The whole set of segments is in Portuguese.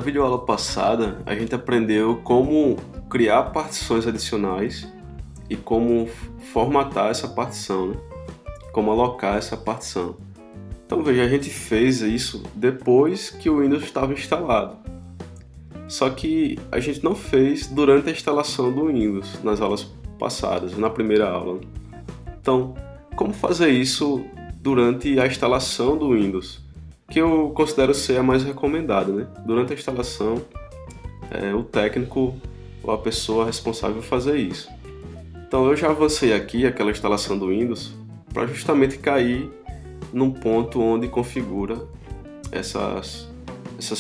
videoaula passada, a gente aprendeu como criar partições adicionais e como formatar essa partição, né? Como alocar essa partição. Então veja, a gente fez isso depois que o Windows estava instalado. Só que a gente não fez durante a instalação do Windows, nas aulas passadas, na primeira aula. Então, como fazer isso durante a instalação do Windows? Que eu considero ser a mais recomendada, né? Durante a instalação, o técnico ou a pessoa responsável fazer isso. Então eu já avancei aqui aquela instalação do Windows para justamente cair num ponto onde configura essas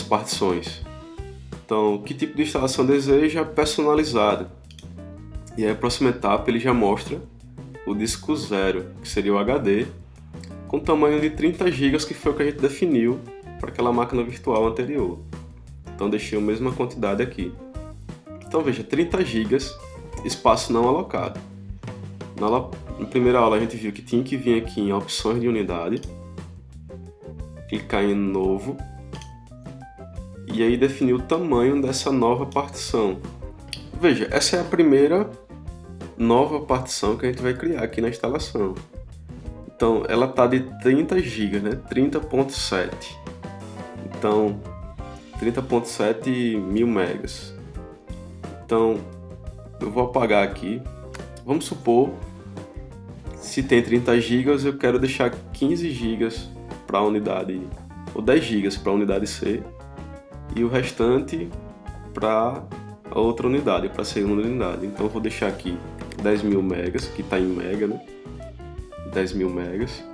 partições. Então, que tipo de instalação deseja? Personalizada. E aí a próxima etapa ele já mostra o disco zero, que seria o HD, com tamanho de 30 GB, que foi o que a gente definiu para aquela máquina virtual anterior. Então deixei a mesma quantidade aqui. Então veja, 30 GB, espaço não alocado. Na primeira aula a gente viu que tinha que vir aqui em opções de unidade, clicar em novo, e aí definir o tamanho dessa nova partição. Veja, essa é a primeira nova partição que a gente vai criar aqui na instalação. Então, ela está de 30 GB, né? 30.7. Então, 30.7 mil megas. Então, eu vou apagar aqui. Vamos supor, se tem 30 GB, eu quero deixar 15 GB para a unidade, ou 10 GB para a unidade C, e o restante para a outra unidade, para a segunda unidade. Então, eu vou deixar aqui 10 mil megas, que está em mega, né? 10 mil megas,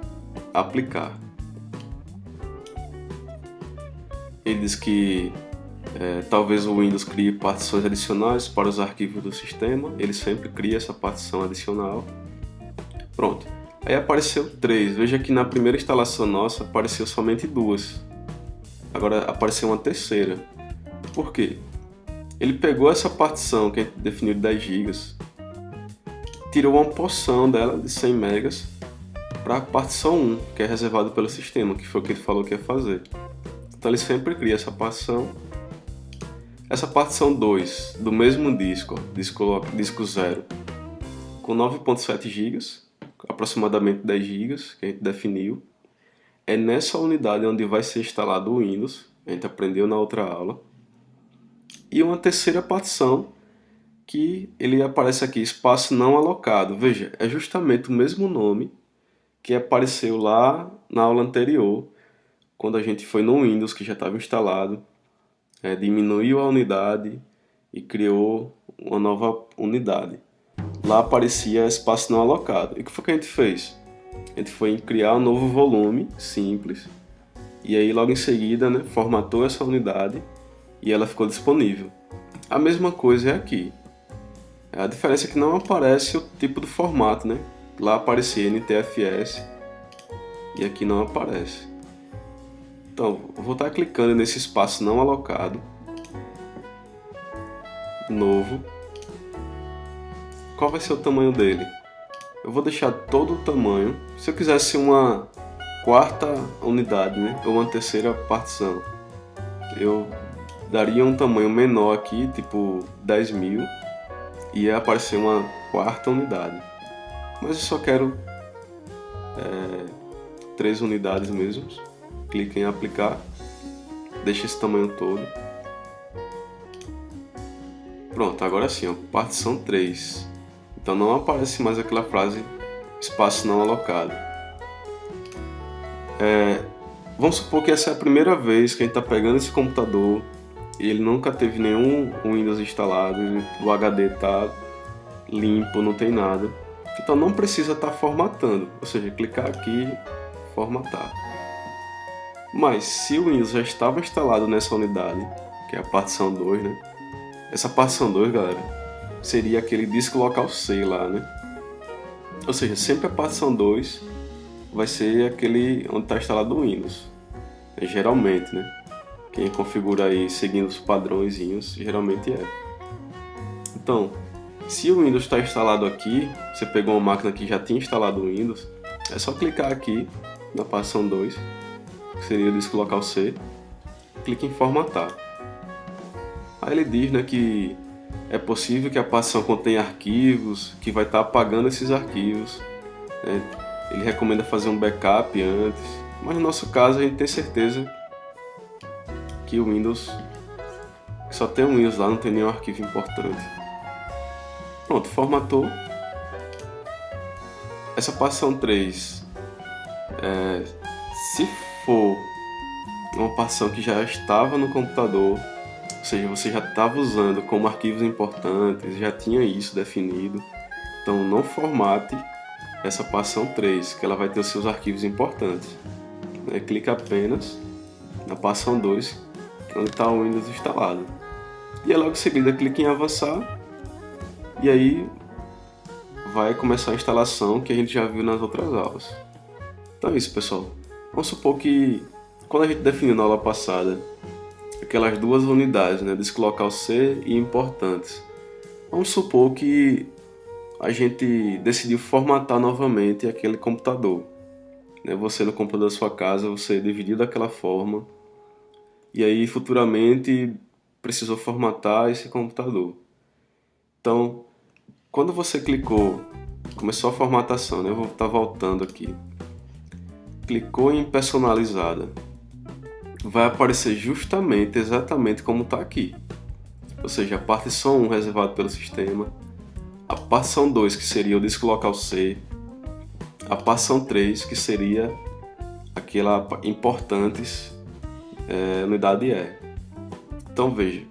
aplicar. Ele diz que talvez o Windows crie partições adicionais para os arquivos do sistema. Ele sempre cria essa partição adicional. Pronto. Aí apareceu 3. Veja que na primeira instalação nossa apareceu somente 2. Agora apareceu uma terceira. Por quê? Ele pegou essa partição que a gente definiu de 10 GB, tirou uma porção dela de 100 megas para a partição 1, que é reservado pelo sistema, que foi o que ele falou que ia fazer. Então ele sempre cria essa partição. Essa partição 2, do mesmo disco, disco 0, com 9.7 GB, aproximadamente 10 GB, que a gente definiu. É nessa unidade onde vai ser instalado o Windows, a gente aprendeu na outra aula. E uma terceira partição, que ele aparece aqui, espaço não alocado. Veja, é justamente o mesmo nome que apareceu lá na aula anterior, quando a gente foi no Windows, que já estava instalado, diminuiu a unidade e criou uma nova unidade. Lá aparecia espaço não alocado. E o que foi que a gente fez? A gente foi criar um novo volume, simples, e aí logo em seguida, né, formatou essa unidade e ela ficou disponível. A mesma coisa é aqui. A diferença é que não aparece o tipo do formato, né? Lá aparecia NTFS e aqui não aparece. Então, eu vou estar clicando nesse espaço não alocado, novo. Qual vai ser o tamanho dele? Eu vou deixar todo o tamanho. Se eu quisesse uma quarta unidade, né? Ou uma terceira partição, eu daria um tamanho menor aqui, tipo 10 mil, e ia aparecer uma quarta unidade. Mas eu só quero 3 unidades mesmo. Clique em aplicar, deixa esse tamanho todo. Pronto, agora sim, ó, partição 3. Então não aparece mais aquela frase espaço não alocado. Vamos supor que essa é a primeira vez que a gente está pegando esse computador e ele nunca teve nenhum Windows instalado, o HD está limpo, não tem nada. Então não precisa estar formatando, ou seja, clicar aqui, formatar. Mas se o Windows já estava instalado nessa unidade, que é a partição 2, né? Essa partição 2, galera, seria aquele disco local C lá, né? Ou seja, sempre a partição 2 vai ser aquele onde está instalado o Windows. Geralmente, né? Quem configura aí seguindo os padrõezinhos, geralmente é. Então, se o Windows está instalado aqui, você pegou uma máquina que já tinha instalado o Windows, é só clicar aqui na partição 2, que seria o disco local C, clique em formatar. Aí ele diz, né, que é possível que a partição contenha arquivos, que vai estar apagando esses arquivos, né? Ele recomenda fazer um backup antes, mas no nosso caso a gente tem certeza que o Windows só tem um Windows lá, não tem nenhum arquivo importante. Pronto, formatou. Essa partição 3, se for uma partição que já estava no computador, ou seja, você já estava usando como arquivos importantes, já tinha isso definido, então não formate essa partição 3, que ela vai ter os seus arquivos importantes. Clica apenas na partição 2, onde está o Windows instalado. E aí, logo em seguida, clique em avançar, e aí vai começar a instalação que a gente já viu nas outras aulas. Então é isso, pessoal. Vamos supor que, quando a gente definiu na aula passada aquelas duas unidades, né, Disk Local C e importantes, vamos supor que a gente decidiu formatar novamente aquele computador. Você no computador da sua casa, você dividiu daquela forma, e aí futuramente precisou formatar esse computador. Então, quando você clicou, começou a formatação, né? Eu vou estar voltando aqui. Clicou em personalizada, vai aparecer justamente, exatamente como está aqui. Ou seja, a partição 1 reservada pelo sistema, a partição 2 que seria o Disk Local C, a partição 3 que seria aquela importantes, unidade E. Então veja,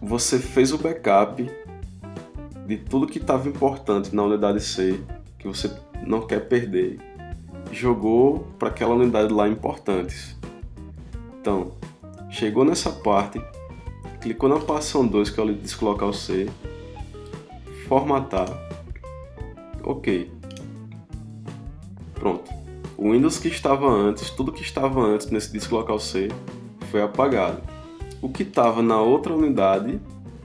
você fez o backup de tudo que estava importante na unidade C, que você não quer perder, jogou para aquela unidade lá importantes. Então, chegou nessa parte, clicou na partição 2, que é o Disk Local C, formatar, ok. Pronto. O Windows que estava antes, tudo que estava antes nesse Disk Local C foi apagado. O que estava na outra unidade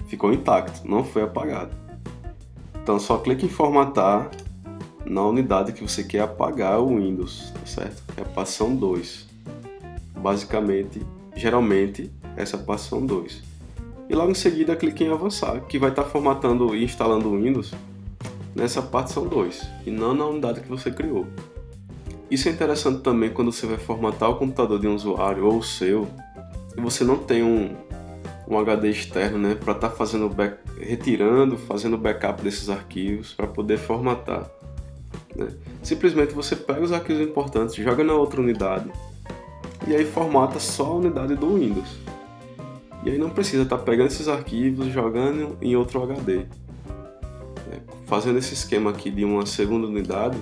ficou intacto, não foi apagado. Então só clique em formatar na unidade que você quer apagar o Windows, tá certo? É a partição 2. Basicamente, geralmente, essa é a partição 2. E logo em seguida clique em avançar, que vai estar formatando e instalando o Windows nessa partição 2, e não na unidade que você criou. Isso é interessante também quando você vai formatar o computador de um usuário ou o seu, e você não tem um HD externo, né, para estar fazendo fazendo backup desses arquivos para poder formatar, né? Simplesmente você pega os arquivos importantes, joga na outra unidade e aí formata só a unidade do Windows. E aí não precisa estar pegando esses arquivos e jogando em outro HD. Fazendo esse esquema aqui de uma segunda unidade,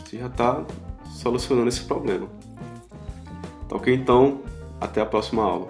você já está solucionando esse problema. Tá ok? Então, até a próxima aula.